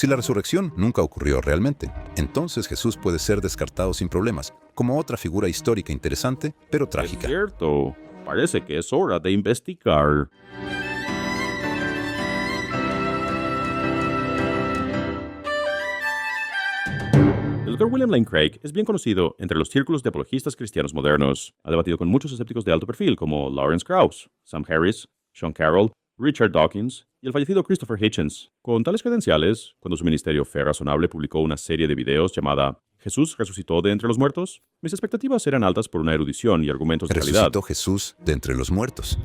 Si la resurrección nunca ocurrió realmente, entonces Jesús puede ser descartado sin problemas, como otra figura histórica interesante, pero Es trágica. cierto. Parece que es hora de investigar. El Dr. William Lane Craig es bien conocido entre los círculos de apologistas cristianos modernos. Ha debatido con muchos escépticos de alto perfil como Lawrence Krauss, Sam Harris, Sean Carroll, Richard Dawkins y el fallecido Christopher Hitchens. Con tales credenciales, cuando su ministerio Fe Razonable publicó una serie de videos llamada ¿Jesús resucitó de entre los muertos?, mis expectativas eran altas por una erudición y argumentos de calidad. ¿Resucitó Jesús de entre los muertos?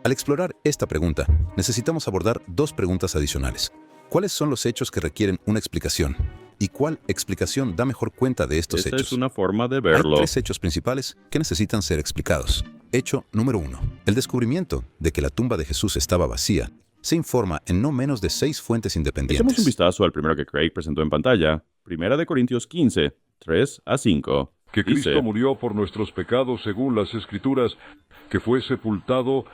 Al explorar esta pregunta, necesitamos abordar dos preguntas adicionales. ¿Cuáles son los hechos que requieren una explicación? ¿Y cuál explicación da mejor cuenta de estos Esa hechos? es una forma de Hay verlo. tres hechos principales que necesitan ser explicados. Hecho número 1. El descubrimiento de que la tumba de Jesús estaba vacía se informa en no menos de 6 fuentes Echemos un independientes. vistazo al primero que Craig presentó en pantalla. 1 Corintios 15, 3 a 5. Que Dice, Cristo murió por nuestros pecados según las Escrituras, que fue sepultado,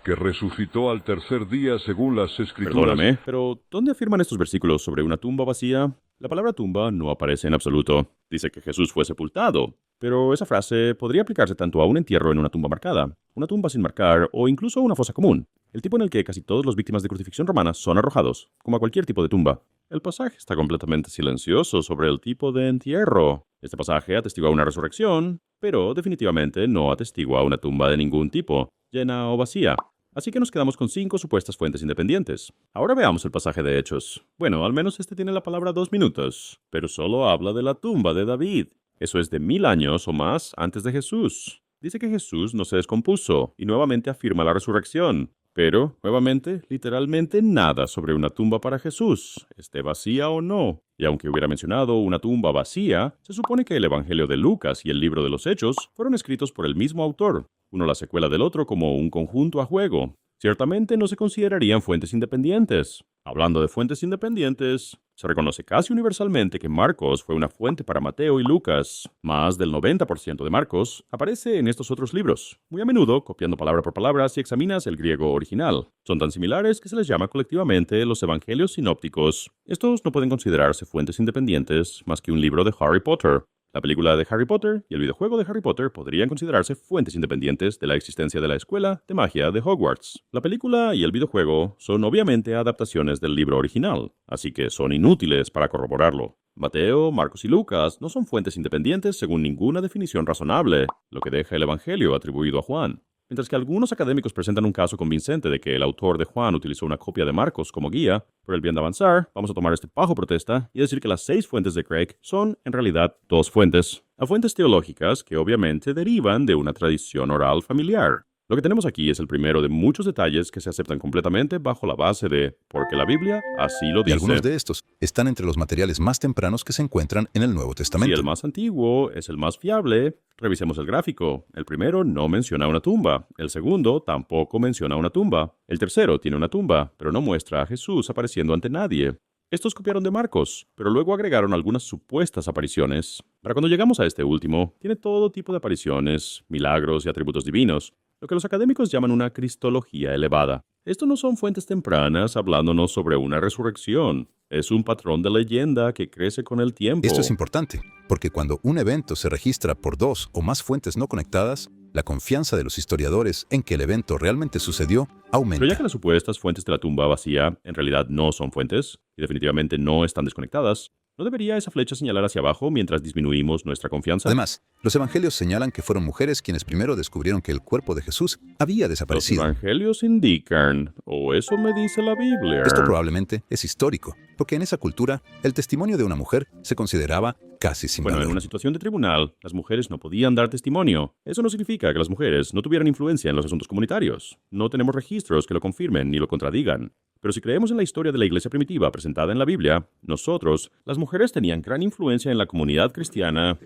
que resucitó al tercer día según las Escrituras. perdóname, pero ¿dónde afirman estos versículos sobre una tumba vacía? La palabra tumba no aparece en absoluto. Dice que Jesús fue sepultado. Pero esa frase podría aplicarse tanto a un entierro en una tumba marcada, una tumba sin marcar o incluso a una fosa común, el tipo en el que casi todas las víctimas de crucifixión romana son arrojados, como a cualquier tipo de tumba. El pasaje está completamente silencioso sobre el tipo de entierro. Este pasaje atestigua una resurrección, pero definitivamente no atestigua una tumba de ningún tipo, llena o vacía. Así que nos quedamos con 5 supuestas fuentes independientes. Ahora veamos el pasaje de Hechos. Bueno, al menos este tiene la palabra 2 minutos, pero solo habla de la tumba de David. Eso es de 1000 años o más antes de Jesús. Dice que Jesús no se descompuso y nuevamente afirma la resurrección. Pero, nuevamente, literalmente nada sobre una tumba para Jesús, esté vacía o no. Y aunque hubiera mencionado una tumba vacía, se supone que el Evangelio de Lucas y el libro de los Hechos fueron escritos por el mismo autor, uno la secuela del otro como un conjunto a juego. Ciertamente no se considerarían fuentes independientes. Hablando de fuentes independientes, se reconoce casi universalmente que Marcos fue una fuente para Mateo y Lucas. Más del 90% de Marcos aparece en estos otros libros, muy a menudo copiando palabra por palabra si examinas el griego original. Son tan similares que se les llama colectivamente los evangelios sinópticos. Estos no pueden considerarse fuentes independientes más que un libro de Harry Potter. La película de Harry Potter y el videojuego de Harry Potter podrían considerarse fuentes independientes de la existencia de la escuela de magia de Hogwarts. La película y el videojuego son obviamente adaptaciones del libro original, así que son inútiles para corroborarlo. Mateo, Marcos y Lucas no son fuentes independientes según ninguna definición razonable, lo que deja el Evangelio atribuido a Juan. Mientras que algunos académicos presentan un caso convincente de que el autor de Juan utilizó una copia de Marcos como guía, por el bien de avanzar, vamos a tomar este bajo protesta y decir que las 6 fuentes de Craig son, en realidad, 2 fuentes. A fuentes teológicas que obviamente derivan de una tradición oral familiar. Lo que tenemos aquí es el primero de muchos detalles que se aceptan completamente bajo la base de porque la Biblia así lo Y dice. algunos de estos están entre los materiales más tempranos que se encuentran en el Nuevo Si Testamento. el más antiguo es el más fiable, revisemos el gráfico. El primero no menciona una tumba. El segundo tampoco menciona una tumba. El tercero tiene una tumba, pero no muestra a Jesús apareciendo ante nadie. Estos copiaron de Marcos, pero luego agregaron algunas supuestas apariciones. Para cuando llegamos a este último, tiene todo tipo de apariciones, milagros y atributos divinos, lo que los académicos llaman una cristología elevada. Estos no son fuentes tempranas hablándonos sobre una resurrección. Es un patrón de leyenda que crece con el tiempo. Esto es importante, porque cuando un evento se registra por 2 o más fuentes no conectadas, la confianza de los historiadores en que el evento realmente sucedió aumenta. Pero ya que las supuestas fuentes de la tumba vacía en realidad no son fuentes, y definitivamente no están desconectadas, ¿no debería esa flecha señalar hacia abajo mientras disminuimos nuestra confianza? Además, los evangelios señalan que fueron mujeres quienes primero descubrieron que el cuerpo de Jesús había Los desaparecido. evangelios indican, o eso me dice la Biblia. Esto probablemente es histórico, porque en esa cultura el testimonio de una mujer se consideraba casi sin Bueno, en valor. una situación de tribunal, las mujeres no podían dar testimonio. Eso no significa que las mujeres no tuvieran influencia en los asuntos comunitarios. No tenemos registros que lo confirmen ni lo contradigan. Pero si creemos en la historia de la iglesia primitiva presentada en la Biblia, nosotros, las mujeres tenían gran influencia en la comunidad cristiana.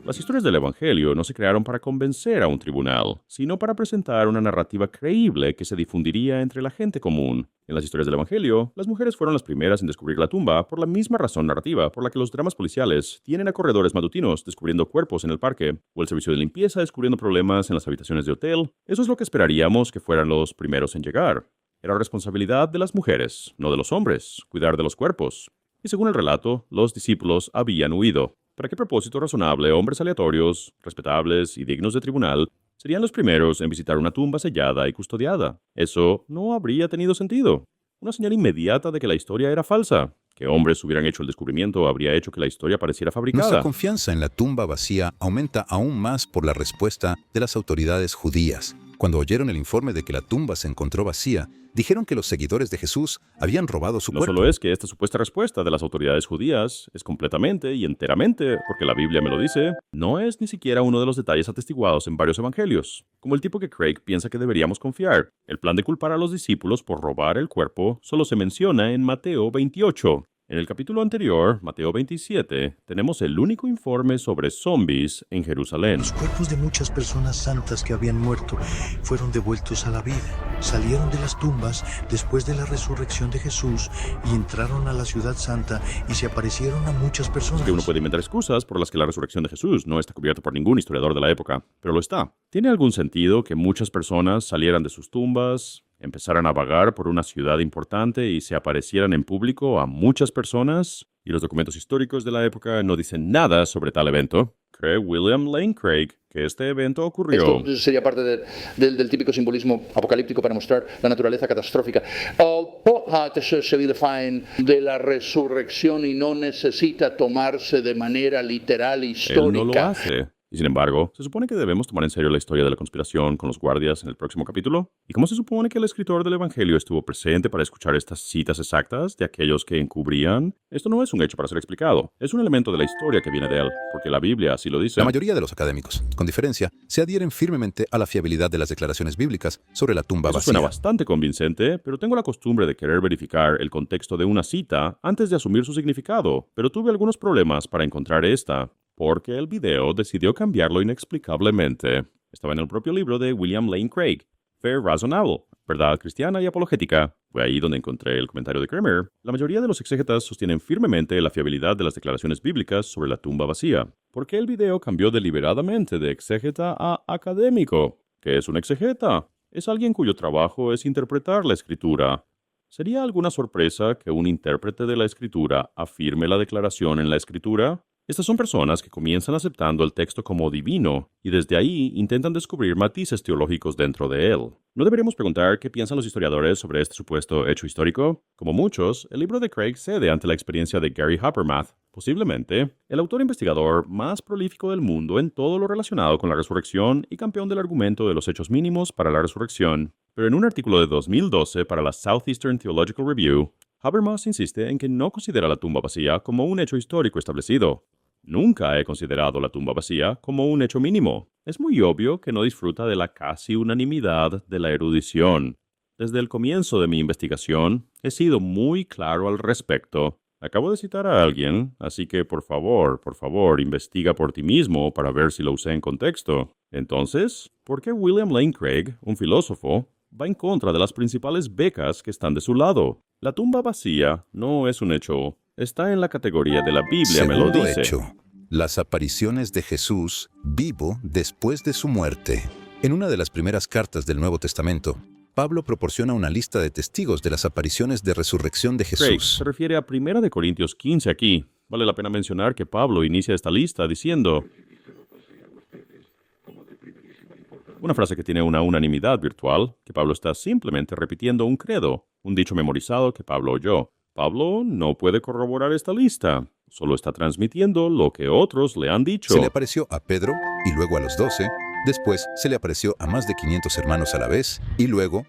Las historias del Evangelio no se crearon para convencer a un tribunal, sino para presentar una narrativa creíble que se difundiría entre la gente común. En las historias del Evangelio, las mujeres fueron las primeras en descubrir la tumba por la misma razón narrativa por la que los dramas policiales tienen a corredores matutinos descubriendo cuerpos en el parque, o el servicio de limpieza descubriendo problemas en las habitaciones de hotel. Eso es lo que esperaríamos que fueran los primeros en llegar. Era responsabilidad de las mujeres, no de los hombres, cuidar de los cuerpos. Y según el relato, los discípulos habían huido. ¿Para qué propósito razonable hombres aleatorios, respetables y dignos de tribunal serían los primeros en visitar una tumba sellada y custodiada? Eso no habría tenido sentido. Una señal inmediata de que la historia era falsa. Que hombres hubieran hecho el descubrimiento habría hecho que la historia pareciera fabricada. Nuestra confianza en la tumba vacía aumenta aún más por la respuesta de las autoridades judías. Cuando oyeron el informe de que la tumba se encontró vacía, dijeron que los seguidores de Jesús habían robado su No cuerpo. solo es que esta supuesta respuesta de las autoridades judías es completamente y enteramente, porque la Biblia me lo dice, no es ni siquiera uno de los detalles atestiguados en varios evangelios, como el tipo que Craig piensa que deberíamos confiar. El plan de culpar a los discípulos por robar el cuerpo solo se menciona en Mateo 28. En el capítulo anterior, Mateo 27, tenemos el único informe sobre zombies en Jerusalén. Los cuerpos de muchas personas santas que habían muerto fueron devueltos a la vida. Salieron de las tumbas después de la resurrección de Jesús y entraron a la ciudad santa y se aparecieron a muchas personas. Que uno puede inventar excusas por las que la resurrección de Jesús no está cubierta por ningún historiador de la época, pero lo está. ¿Tiene algún sentido que muchas personas salieran de sus tumbas, empezaran a vagar por una ciudad importante y se aparecieran en público a muchas personas? Y los documentos históricos de la época no dicen nada sobre tal evento. Cree William Lane Craig que este evento ocurrió. Esto sería parte del típico simbolismo apocalíptico para mostrar la naturaleza catastrófica. Paul se define de la resurrección y no necesita tomarse de manera literal histórica. Él no lo hace. Y sin embargo, ¿se supone que debemos tomar en serio la historia de la conspiración con los guardias en el próximo capítulo? ¿Y cómo se supone que el escritor del Evangelio estuvo presente para escuchar estas citas exactas de aquellos que encubrían? Esto no es un hecho para ser explicado, es un elemento de la historia que viene de él, porque la Biblia así lo dice. La mayoría de los académicos, con diferencia, se adhieren firmemente a la fiabilidad de las declaraciones bíblicas sobre la tumba Eso vacía. suena bastante convincente, pero tengo la costumbre de querer verificar el contexto de una cita antes de asumir su significado, pero tuve algunos problemas para encontrar esta, porque el video decidió cambiarlo inexplicablemente. Estaba en el propio libro de William Lane Craig, Fair Razonable, Verdad Cristiana y Apologética. Fue ahí donde encontré el comentario de Kramer. La mayoría de los exégetas sostienen firmemente la fiabilidad de las declaraciones bíblicas sobre la tumba vacía. ¿Por qué el video cambió deliberadamente de exégeta a académico? ¿Qué es un exégeta? Es alguien cuyo trabajo es interpretar la escritura. ¿Sería alguna sorpresa que un intérprete de la escritura afirme la declaración en la escritura? Estas son personas que comienzan aceptando el texto como divino y desde ahí intentan descubrir matices teológicos dentro de él. ¿No deberíamos preguntar qué piensan los historiadores sobre este supuesto hecho histórico? Como muchos, el libro de Craig cede ante la experiencia de Gary Habermas, posiblemente el autor investigador más prolífico del mundo en todo lo relacionado con la resurrección y campeón del argumento de los hechos mínimos para la resurrección. Pero en un artículo de 2012 para la Southeastern Theological Review, Habermas insiste en que no considera la tumba vacía como un hecho histórico establecido. Nunca he considerado la tumba vacía como un hecho mínimo. Es muy obvio que no disfruta de la casi unanimidad de la erudición. Desde el comienzo de mi investigación, he sido muy claro al respecto. Acabo de citar a alguien, así que por favor, investiga por ti mismo para ver si lo usé en contexto. Entonces, ¿por qué William Lane Craig, un filósofo, va en contra de las principales becas que están de su lado? La tumba vacía no es un hecho. Está en la categoría de la Biblia, me lo Segundo dice. hecho, las apariciones de Jesús vivo después de su muerte. En una de las primeras cartas del Nuevo Testamento, Pablo proporciona una lista de testigos de las apariciones de resurrección de Craig Jesús. se refiere a 1 Corintios 15 aquí. Vale la pena mencionar que Pablo inicia esta lista diciendo una frase que tiene una unanimidad virtual, que Pablo está simplemente repitiendo un credo, un dicho memorizado que Pablo oyó. Pablo no puede corroborar esta lista, solo está transmitiendo lo que otros le han dicho. Se le apareció a Pedro y luego a los 12, después se le apareció a más de 500 hermanos a la vez y luego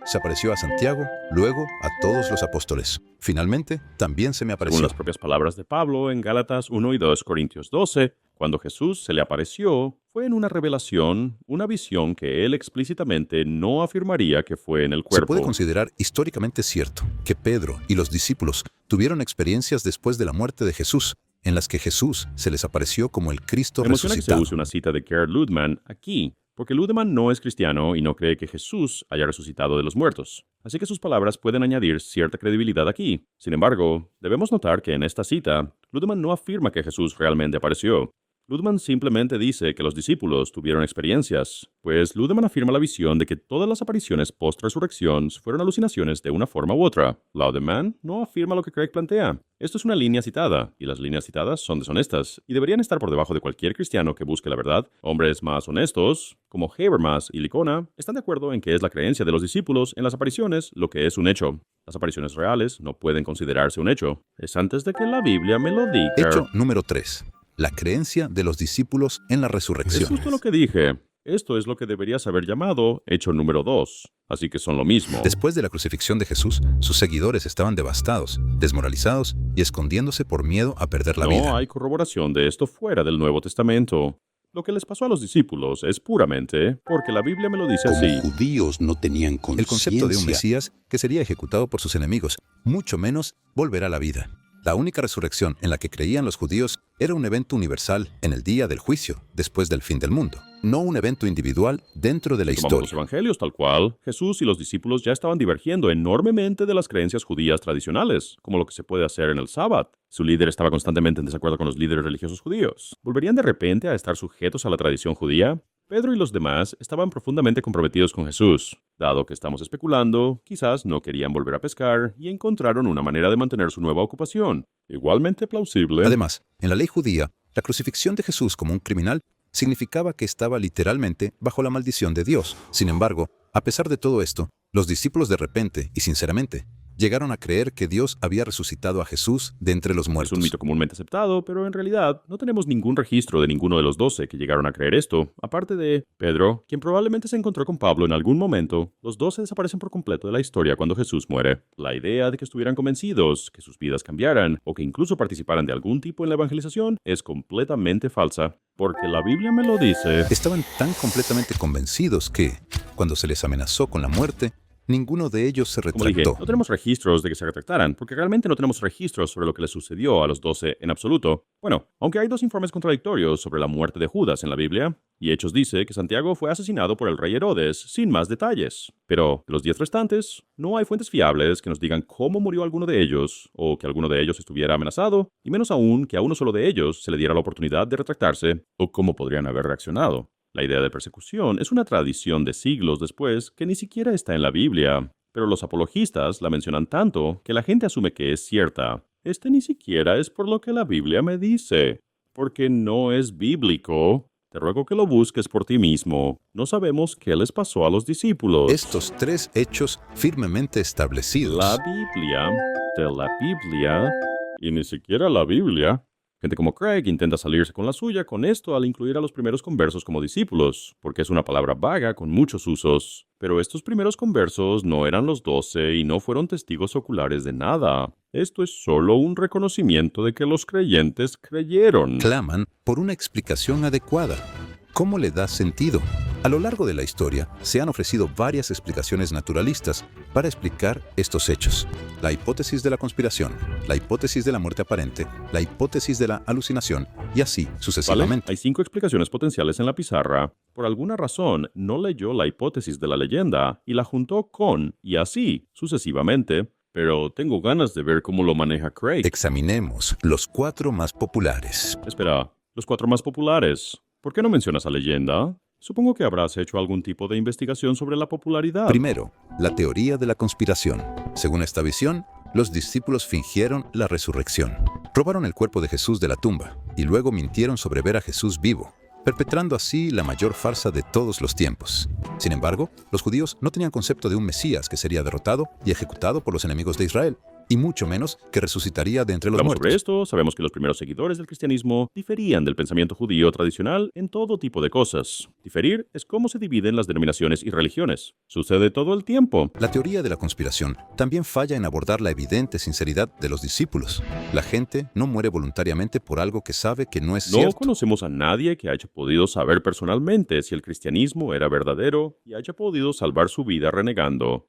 se apareció a Santiago, luego a todos los apóstoles. Finalmente, también se me apareció. Según las propias palabras de Pablo en Gálatas 1 y 2 Corintios 12, cuando Jesús se le apareció, fue en una revelación, una visión que él explícitamente no afirmaría que fue en el cuerpo. Se puede considerar históricamente cierto que Pedro y los discípulos tuvieron experiencias después de la muerte de Jesús, en las que Jesús se les apareció como el Cristo Me emociona que se resucitado. use una cita de Gerhard Ludemann aquí, porque Ludemann no es cristiano y no cree que Jesús haya resucitado de los muertos. Así que sus palabras pueden añadir cierta credibilidad aquí. Sin embargo, debemos notar que en esta cita, Ludemann no afirma que Jesús realmente apareció. Ludemann simplemente dice que los discípulos tuvieron experiencias, pues Ludemann afirma la visión de que todas las apariciones post-resurrección fueron alucinaciones de una forma u otra. Laudemann no afirma lo que Craig plantea. Esto es una línea citada, y las líneas citadas son deshonestas, y deberían estar por debajo de cualquier cristiano que busque la verdad. Hombres más honestos, como Habermas y Licona, están de acuerdo en que es la creencia de los discípulos en las apariciones lo que es un hecho. Las apariciones reales no pueden considerarse un hecho. Es antes de que la Biblia me lo diga. Hecho número 3. La creencia de los discípulos en la resurrección. Es justo lo que dije. Esto es lo que deberías haber llamado hecho número 2. Así que son lo mismo. Después de la crucifixión de Jesús, sus seguidores estaban devastados, desmoralizados y escondiéndose por miedo a perder la vida. No hay corroboración de esto fuera del Nuevo Testamento. Lo que les pasó a los discípulos es puramente porque la Biblia me lo dice Como así. judíos no tenían El conciencia. concepto de un Mesías que sería ejecutado por sus enemigos, mucho menos volverá a la vida. La única resurrección en la que creían los judíos era un evento universal en el día del juicio, después del fin del mundo, no un evento individual dentro de la Tomamos los historia. evangelios tal cual. Jesús y los discípulos ya estaban divergiendo enormemente de las creencias judías tradicionales, como lo que se puede hacer en el sábado. Su líder estaba constantemente en desacuerdo con los líderes religiosos judíos. ¿Volverían de repente a estar sujetos a la tradición judía? Pedro y los demás estaban profundamente comprometidos con Jesús. Dado que estamos especulando, quizás no querían volver a pescar y encontraron una manera de mantener su nueva ocupación. Igualmente plausible. Además, en la ley judía, la crucifixión de Jesús como un criminal significaba que estaba literalmente bajo la maldición de Dios. Sin embargo, a pesar de todo esto, los discípulos de repente y sinceramente llegaron a creer que Dios había resucitado a Jesús de entre los Es muertos. un mito comúnmente aceptado, pero en realidad no tenemos ningún registro de ninguno de los 12 que llegaron a creer esto, aparte de Pedro, quien probablemente se encontró con Pablo en algún momento. Los 12 desaparecen por completo de la historia cuando Jesús muere. La idea de que estuvieran convencidos, que sus vidas cambiaran, o que incluso participaran de algún tipo en la evangelización es completamente falsa, porque la Biblia me lo dice. Estaban tan completamente convencidos que, cuando se les amenazó con la muerte, ninguno de ellos se Como dije, retractó. no tenemos registros de que se retractaran, porque realmente no tenemos registros sobre lo que les sucedió a los 12 en absoluto. Bueno, aunque hay 2 informes contradictorios sobre la muerte de Judas en la Biblia, y Hechos dice que Santiago fue asesinado por el rey Herodes, sin más detalles. Pero de los 10 restantes, no hay fuentes fiables que nos digan cómo murió alguno de ellos, o que alguno de ellos estuviera amenazado, y menos aún que a uno solo de ellos se le diera la oportunidad de retractarse, o cómo podrían haber reaccionado. La idea de persecución es una tradición de siglos después que ni siquiera está en la Biblia, pero los apologistas la mencionan tanto que la gente asume que es cierta. Este ni siquiera es por lo que la Biblia me dice, porque no es bíblico. Te ruego que lo busques por ti mismo. No sabemos qué les pasó a los discípulos. Estos 3 hechos firmemente establecidos. La Biblia, de la Biblia, y ni siquiera la Biblia. Gente como Craig intenta salirse con la suya con esto al incluir a los primeros conversos como discípulos, porque es una palabra vaga con muchos usos. Pero estos primeros conversos no eran los 12 y no fueron testigos oculares de nada. Esto es solo un reconocimiento de que los creyentes creyeron. Claman por una explicación adecuada. ¿Cómo le da sentido? A lo largo de la historia, se han ofrecido varias explicaciones naturalistas para explicar estos hechos. La hipótesis de la conspiración, la hipótesis de la muerte aparente, la hipótesis de la alucinación, y así ¿Vale? sucesivamente. Hay 5 explicaciones potenciales en la pizarra. Por alguna razón, no leyó la hipótesis de la leyenda y la juntó con, y así, sucesivamente. Pero tengo ganas de ver cómo lo maneja Craig. Examinemos los 4 más populares. Espera, los 4 más populares. ¿Por qué no mencionas a leyenda? Supongo que habrás hecho algún tipo de investigación sobre la popularidad. Primero, la teoría de la conspiración. Según esta visión, los discípulos fingieron la resurrección. Robaron el cuerpo de Jesús de la tumba y luego mintieron sobre ver a Jesús vivo, perpetrando así la mayor farsa de todos los tiempos. Sin embargo, los judíos no tenían concepto de un Mesías que sería derrotado y ejecutado por los enemigos de Israel, y mucho menos que resucitaría de entre los Hablamos muertos. sobre esto, sabemos que los primeros seguidores del cristianismo diferían del pensamiento judío tradicional en todo tipo de cosas. Diferir es cómo se dividen las denominaciones y religiones. Sucede todo el tiempo. La teoría de la conspiración también falla en abordar la evidente sinceridad de los discípulos. La gente no muere voluntariamente por algo que sabe que no es No cierto. conocemos a nadie que haya podido saber personalmente si el cristianismo era verdadero y haya podido salvar su vida renegando.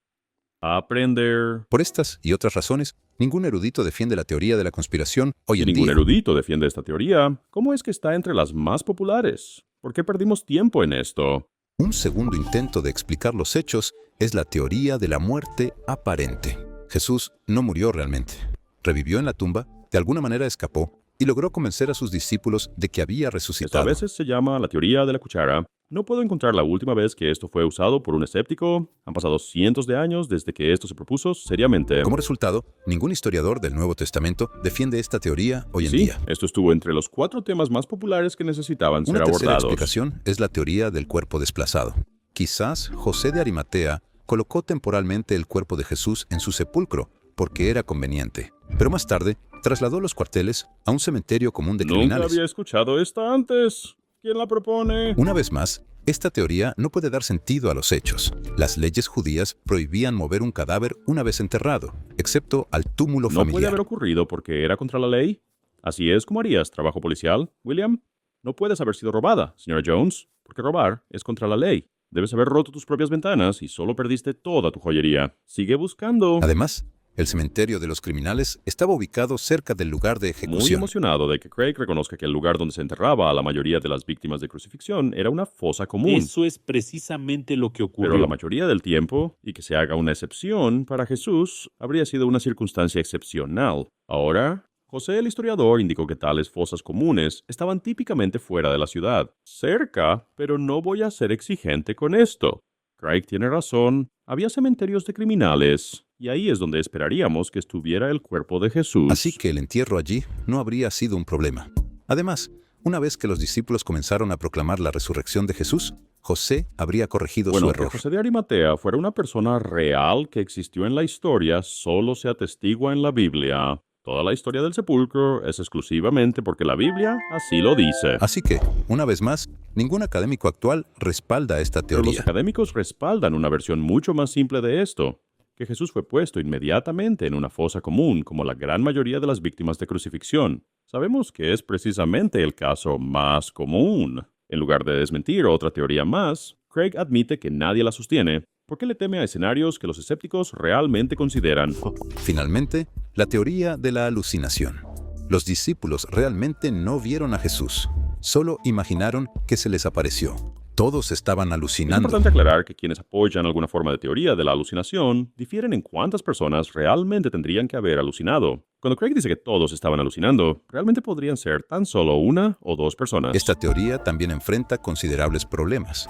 Aprender. Por estas y otras razones, ningún erudito defiende la teoría de la conspiración hoy en Ningún día. erudito defiende esta teoría. ¿Cómo es que está entre las más populares? ¿Por qué perdimos tiempo en esto? Un segundo intento de explicar los hechos es la teoría de la muerte aparente. Jesús no murió realmente. Revivió en la tumba, de alguna manera escapó, y logró convencer a sus discípulos de que había Esto a resucitado. veces se llama la teoría de la cuchara. No puedo encontrar la última vez que esto fue usado por un escéptico. Han pasado cientos de años desde que esto se propuso seriamente. Como resultado, ningún historiador del Nuevo Testamento defiende esta teoría hoy en Sí, día. esto estuvo entre los 4 temas más populares que necesitaban ser Una tercera abordados. explicación es la teoría del cuerpo desplazado. Quizás José de Arimatea colocó temporalmente el cuerpo de Jesús en su sepulcro porque era conveniente, pero más tarde trasladó los cuarteles a un cementerio común de Nunca criminales. había escuchado esta antes. ¿Quién la propone? Una vez más, esta teoría no puede dar sentido a los hechos. Las leyes judías prohibían mover un cadáver una vez enterrado, excepto al túmulo No puede familiar. haber ocurrido porque era contra la ley. Así es como harías trabajo policial, William. No puedes haber sido robada, señora Jones, porque robar es contra la ley. Debes haber roto tus propias ventanas y solo perdiste toda tu joyería. Sigue buscando. Además, el cementerio de los criminales estaba ubicado cerca del lugar de Muy ejecución. emocionado de que Craig reconozca que el lugar donde se enterraba a la mayoría de las víctimas de crucifixión era una fosa común. Eso es precisamente lo que ocurrió. Pero la mayoría del tiempo, y que se haga una excepción para Jesús, habría sido una circunstancia excepcional. Ahora, José el historiador indicó que tales fosas comunes estaban típicamente fuera de la ciudad. Cerca, pero no voy a ser exigente con esto. Craig tiene razón, había cementerios de criminales, y ahí es donde esperaríamos que estuviera el cuerpo de Jesús. Así que el entierro allí no habría sido un problema. Además, una vez que los discípulos comenzaron a proclamar la resurrección de Jesús, José habría corregido Bueno, su que error. José de Arimatea fuera una persona real que existió en la historia solo se atestigua en la Biblia. Toda la historia del sepulcro es exclusivamente porque la Biblia así lo dice. Así que, una vez más, ningún académico actual respalda esta Pero los teoría. académicos respaldan una versión mucho más simple de esto, que Jesús fue puesto inmediatamente en una fosa común como la gran mayoría de las víctimas de crucifixión. Sabemos que es precisamente el caso más común. En lugar de desmentir otra teoría más, Craig admite que nadie la sostiene porque le teme a escenarios que los escépticos realmente consideran. Finalmente, la teoría de la alucinación. Los discípulos realmente no vieron a Jesús, solo imaginaron que se les apareció. Todos estaban Es alucinando. importante aclarar que quienes apoyan alguna forma de teoría de la alucinación difieren en cuántas personas realmente tendrían que haber alucinado. Cuando Craig dice que todos estaban alucinando, realmente podrían ser tan solo 1 o 2 personas. Esta teoría también enfrenta considerables problemas.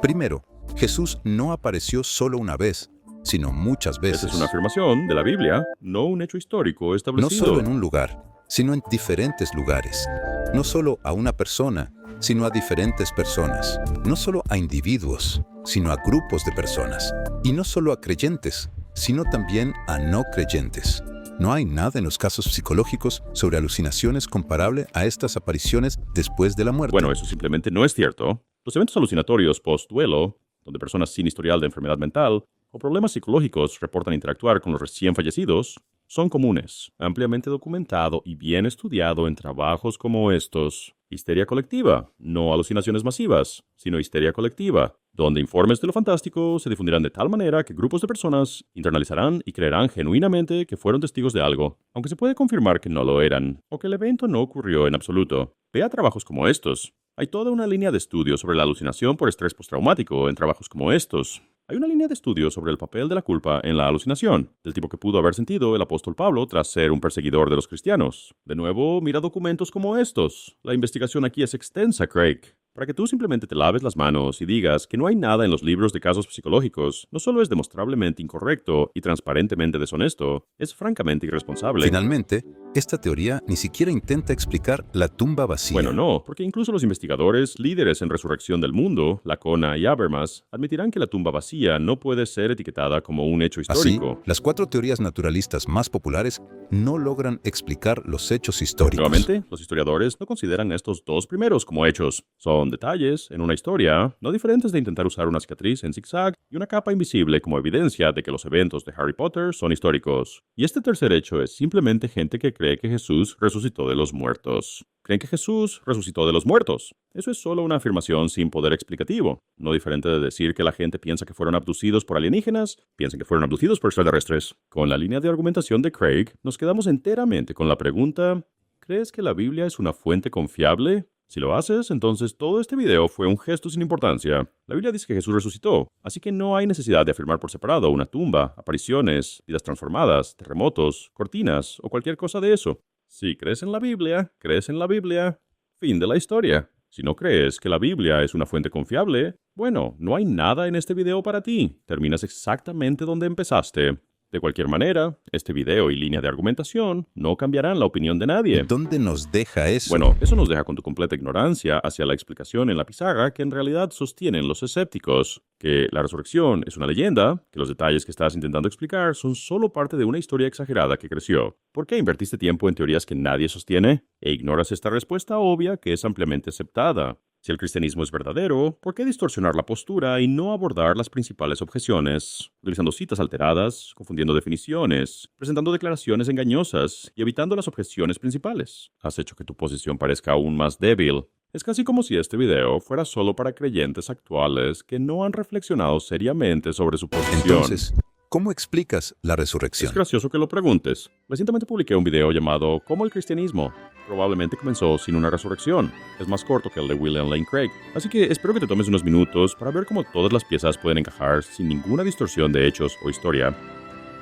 Primero, Jesús no apareció solo una vez, sino muchas veces. Esa es una afirmación de la Biblia, no un hecho histórico No establecido. solo en un lugar, sino en diferentes lugares. No solo a una persona, sino a diferentes personas. No solo a individuos, sino a grupos de personas. Y no solo a creyentes, sino también a no creyentes. No hay nada en los casos psicológicos sobre alucinaciones comparable a estas apariciones después de la muerte. Bueno, eso simplemente no es cierto. Los eventos alucinatorios post-duelo, donde personas sin historial de enfermedad mental o problemas psicológicos reportan interactuar con los recién fallecidos, son comunes, ampliamente documentado y bien estudiado en trabajos como estos. Histeria colectiva, no alucinaciones masivas, sino histeria colectiva, donde informes de lo fantástico se difundirán de tal manera que grupos de personas internalizarán y creerán genuinamente que fueron testigos de algo, aunque se puede confirmar que no lo eran, o que el evento no ocurrió en absoluto. Vea trabajos como estos. Hay toda una línea de estudio sobre la alucinación por estrés postraumático en trabajos como estos. Hay una línea de estudio sobre el papel de la culpa en la alucinación, del tipo que pudo haber sentido el apóstol Pablo tras ser un perseguidor de los cristianos. De nuevo, mira documentos como estos. La investigación aquí es extensa, Craig. Para que tú simplemente te laves las manos y digas que no hay nada en los libros de casos psicológicos, no solo es demostrablemente incorrecto y transparentemente deshonesto, es francamente irresponsable. Finalmente, esta teoría ni siquiera intenta explicar la tumba vacía. Bueno, no, porque incluso los investigadores, líderes en resurrección del mundo, Lacona y Habermas, admitirán que la tumba vacía no puede ser etiquetada como un hecho Así, histórico. las 4 teorías naturalistas más populares no logran explicar los hechos históricos. Nuevamente, los historiadores no consideran estos 2 primeros como hechos. Son detalles en una historia, no diferentes de intentar usar una cicatriz en zigzag y una capa invisible como evidencia de que los eventos de Harry Potter son históricos. Y este tercer hecho es simplemente gente que cree que Jesús resucitó de los muertos. Creen que Jesús resucitó de los muertos. Eso es solo una afirmación sin poder explicativo, no diferente de decir que la gente piensa que fueron abducidos por alienígenas, piensan que fueron abducidos por extraterrestres. Con la línea de argumentación de Craig, nos quedamos enteramente con la pregunta: ¿crees que la Biblia es una fuente confiable? Si lo haces, entonces todo este video fue un gesto sin importancia. La Biblia dice que Jesús resucitó, así que no hay necesidad de afirmar por separado una tumba, apariciones, vidas transformadas, terremotos, cortinas o cualquier cosa de eso. Si crees en la Biblia, crees en la Biblia. Fin de la historia. Si no crees que la Biblia es una fuente confiable, bueno, no hay nada en este video para ti. Terminas exactamente donde empezaste. De cualquier manera, este video y línea de argumentación no cambiarán la opinión de nadie. ¿Dónde nos deja eso? Bueno, eso nos deja con tu completa ignorancia hacia la explicación en la pizarra que en realidad sostienen los escépticos. Que la resurrección es una leyenda, que los detalles que estás intentando explicar son solo parte de una historia exagerada que creció. ¿Por qué invertiste tiempo en teorías que nadie sostiene? E ignoras esta respuesta obvia que es ampliamente aceptada. Si el cristianismo es verdadero, ¿por qué distorsionar la postura y no abordar las principales objeciones? Utilizando citas alteradas, confundiendo definiciones, presentando declaraciones engañosas y evitando las objeciones principales. Has hecho que tu posición parezca aún más débil. Es casi como si este video fuera solo para creyentes actuales que no han reflexionado seriamente sobre su posición. Entonces, ¿cómo explicas la resurrección? Es gracioso que lo preguntes. Recientemente publiqué un video llamado ¿Cómo el cristianismo probablemente comenzó sin una resurrección? Es más corto que el de William Lane Craig. Así que espero que te tomes unos minutos para ver cómo todas las piezas pueden encajar sin ninguna distorsión de hechos o historia.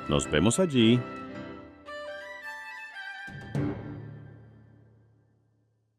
Nos vemos allí.